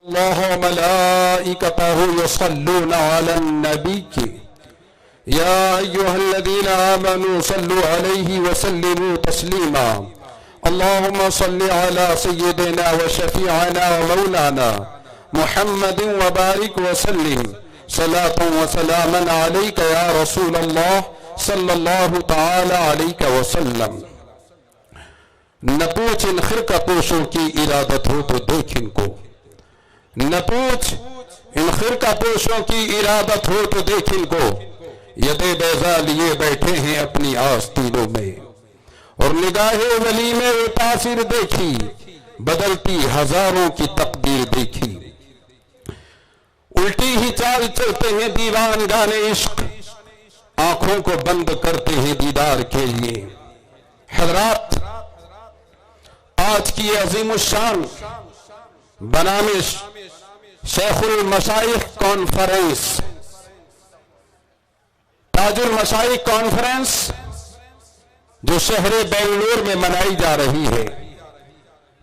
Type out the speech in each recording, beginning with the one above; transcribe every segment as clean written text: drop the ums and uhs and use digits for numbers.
اللہ وملائکتہ یصلون علی النبی یا ایہا الذین آمنوا صلوا علیہ وسلموا تسلیما اللہم صل علی سیدنا وشفیعنا ومولانا محمد وبارک وسلم صلاة وسلاما علیک یا رسول اللہ صلی اللہ تعالی علیہ وسلم۔ نہ پوچھ ان خرقہ پوشوں کی ارادت ہو تو دیکھ ان کو، نہ پوچھ ان خرقہ پوشوں کی ارادت ہو تو دیکھ ان کو، یدے بیضا لیے بیٹھے ہیں اپنی آستینوں میں، اور نگاہ ولی میں وہ تاثیر دیکھی، بدلتی ہزاروں کی تقدیر دیکھی۔ الٹی ہی چال چلتے ہیں دیوان گانے عشق، آنکھوں کو بند کرتے ہیں دیدار کے لیے۔ حضرات، آج کی عظیم الشان بنام شیخ المشائخ کانفرنس، تاج المشائخ کانفرنس جو شہر بنگلور میں منائی جا رہی ہے،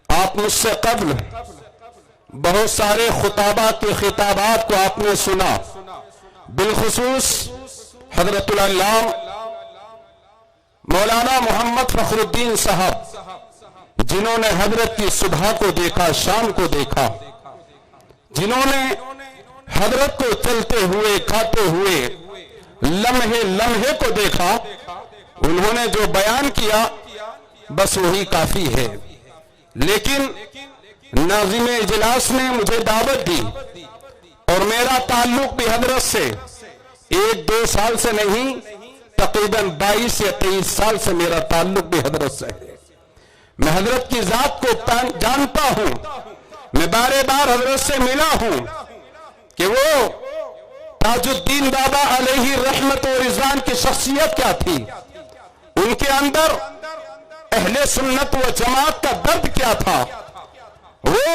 آپ مجھ سے قبل بہت سارے خطابہ کے خطابات کو آپ نے سنا، بالخصوص حضرت العلامہ مولانا محمد فخر الدین صاحب، جنہوں نے حضرت کی صبح کو دیکھا، شام کو دیکھا، جنہوں نے حضرت کو چلتے ہوئے کھاتے ہوئے لمحے لمحے کو دیکھا، انہوں نے جو بیان کیا بس وہی کافی ہے۔ لیکن ناظم اجلاس نے مجھے دعوت دی، اور میرا تعلق بھی حضرت سے 1-2 سال سے نہیں، تقریباً 22 یا 23 سال سے میرا تعلق بھی حضرت سے ہے۔ میں حضرت کی ذات کو جانتا ہوں، میں بارے بار حضرت سے ملا ہوں کہ وہ تاج الدین بابا علیہ رحمت و رضوان کی شخصیت کیا تھی، ان کے اندر اہل سنت و جماعت کا درد کیا تھا، وہ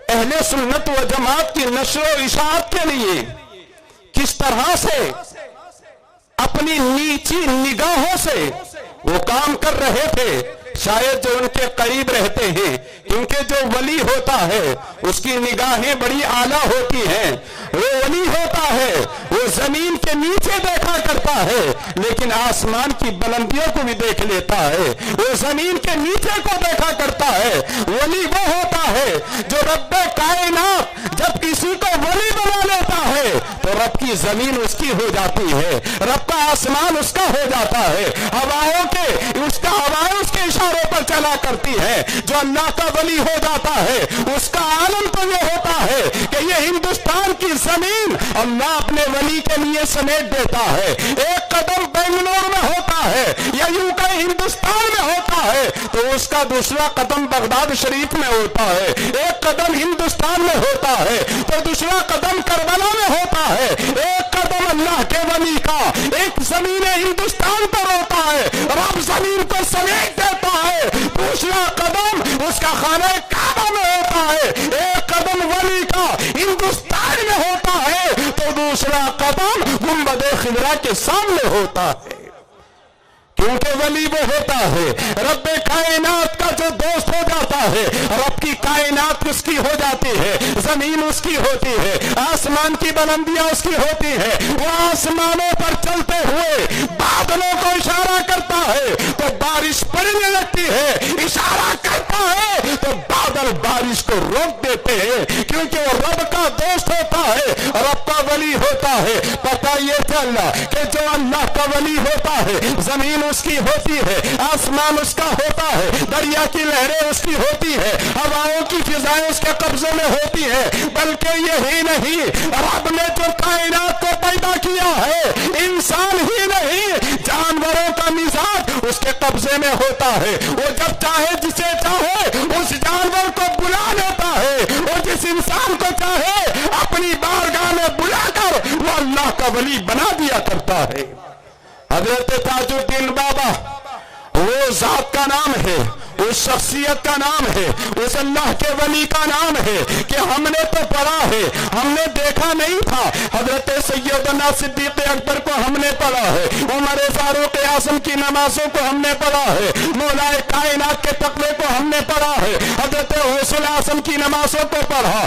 اہل سنت و جماعت کی نشر و اشاعت کے لیے کس طرح سے اپنی نیچی نگاہوں سے وہ کام کر رہے تھے۔ شاید جو ان کے قریب رہتے ہیں، کیونکہ جو ولی ہوتا ہے اس کی نگاہیں بڑی اعلیٰ ہوتی ہیں، وہ ولی ہوتا ہے وہ زمین کے نیچے دیکھا کرتا ہے لیکن آسمان کی بلندیوں کو بھی دیکھ لیتا ہے، وہ زمین کے نیچے کو دیکھا کرتا ہے۔ ولی وہ ہوتا ہے جو رب کائنات جب کسی کو ولی بنا لیتا ہے تو رب کی زمین اس کی ہو جاتی ہے، رب کا آسمان اس کا ہو جاتا ہے، ہوائیں اس کے اشاروں پر چلا کرتی ہے۔ جو اللہ کا ولی ہو جاتا ہے اس کا عالم تو یہ ہوتا ہے کہ یہ ہندوستان کی زمین اللہ اپنے ولی کے لیے سمیٹ دیتا ہے۔ ایک قدم بنگلور میں ہوتا ہے یا یوں کہ ہندوستان میں ہوتا ہے تو اس کا دوسرا قدم بغداد شریف میں ہوتا ہے، ایک قدم ہندوستان میں ہوتا ہے تو دوسرا قدم کربلا میں ہوتا ہے، ایک قدم اللہ کے ولی کا ایک زمین ہندوستان پر ہوتا ہے، رب زمین کو سمیٹ دیتا ہے، دوسرا قدم اس کا خانہ کعبہ میں ہوتا ہے، ایک قدم ولی کا ہندوستان میں ہوتا ہے تو دوسرا قدم گنبد خضرا کے سامنے ہوتا ہے۔ کیونکہ ولی وہ ہوتا ہے رب کائنات کا جو دوست ہو جاتا ہے، رب کی کائنات اس کی ہو جاتی ہے، زمین اس کی ہوتی ہے، آسمان کی بلندیاں اس کی ہوتی ہے، وہ آسمانوں پر چلتے ہوئے بادلوں کو اشارہ کرتا ہے تو بارش پڑنے لگتی ہے، اشارہ کرتا ہے تو بادل بارش کو روک دیتے ہیں، کیونکہ وہ رب کا دوست ہوتا ہے، رب کا ولی ہوتا ہے۔ پتہ یہ چلا کہ جو اللہ کا ولی ہوتا ہے زمین اس کی ہوتی ہے، آسمان اس کا ہوتا ہے، دریا کی لہریں اس کی ہوتی ہے، ہواؤں کی فضائیں اس کے قبضے میں ہوتی ہے۔ بلکہ یہی نہیں، رب نے جو کائنات کو پیدا کیا ہے انسان ہی نہیں جانوروں کا مزاج اس کے قبضے میں ہوتا ہے، وہ جب چاہے جسے چاہے اس جانور کو بلا لیتا ہے، اور جس انسان کو چاہے اپنی بارگاہ میں بلا کر وہ اللہ کا ولی بنا دیا کرتا ہے۔ حضرت تاج الدین بابا وہ ذات کا نام ہے، اس شخصیت کا نام ہے، اس اللہ کے ولی کا نام ہے کہ ہم نے تو پڑھا ہے، ہم نے دیکھا نہیں تھا۔ حضرت سیدنا صدیق اکبر کو ہم نے پڑھا ہے، عمر فاروق اعظم کی نمازوں کو ہم نے پڑھا ہے، مولا کائنات کے تقوی کو ہم نے پڑھا ہے، حضرت غوث الاعظم کی نمازوں کو پڑھا،